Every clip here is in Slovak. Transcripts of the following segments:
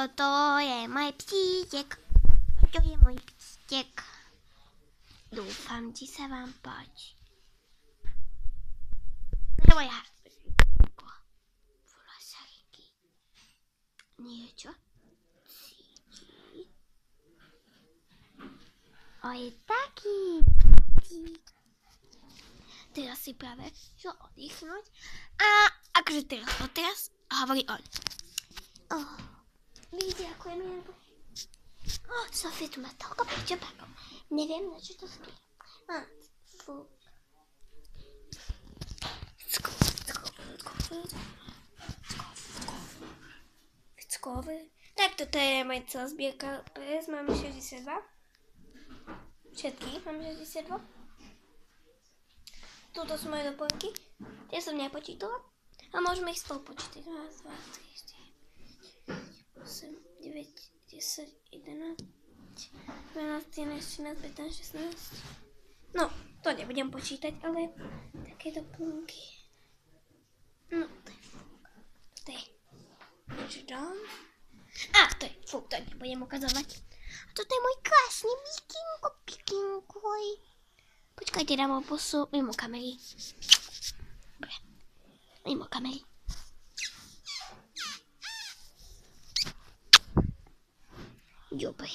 Toto je můj psíček. To je můj psíček. Doufám, že se vám páči. Nebo já. Vlasariky. Niečo cíti. A je taký psík. Teraz si práve šel oddychnúť. A akože teraz hovorí on. Ďakujem, Janko. Sofie tu má toľko pričopákov. Neviem, na čo to spí. Fú. Vickovi. Tak toto je moja celá zbierka pes. Máme 62. Všetky máme 62. Toto sú moje doplnky. Tie som nepočítala. A môžeme ich spolu počítať. 1, 2, 3, 4, 8, 9, 10, 11, 12, 13, 14, 15, 16. No, to nebudem počítať, ale také doplnky. No, to je fuk. To je niečo dám. To je fuk, to nebudem ukazovať. A toto je môj krásny pikinko. Počkajte, dám ho posu mimo kamery. Dobre, mimo kamery. Dobre.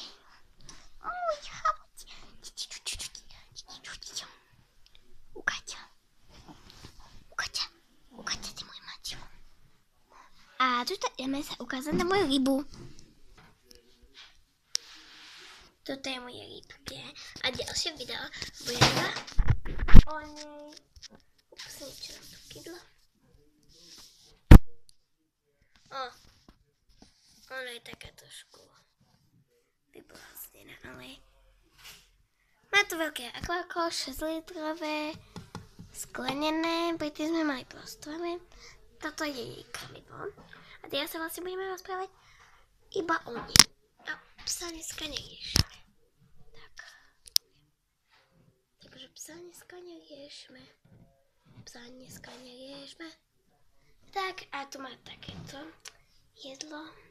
Ukáťa, ty môj mačo. A tuto ideme sa ukázať na moju rybu. Toto je moje rybke. A ďalšie video bude o nej. Ups, niečo nám tu kydlo. Ona je taká trošku vybláznená, ale má tu veľké akváko, 6 litrové, sklenené, predtým sme mali plastové. Toto je jej krmivo. A teraz sa vlastne budeme rozprávať iba o nej. A psa dneska neriešime. Takže psa dneska neriešime. Tak a tu má takéto jedlo.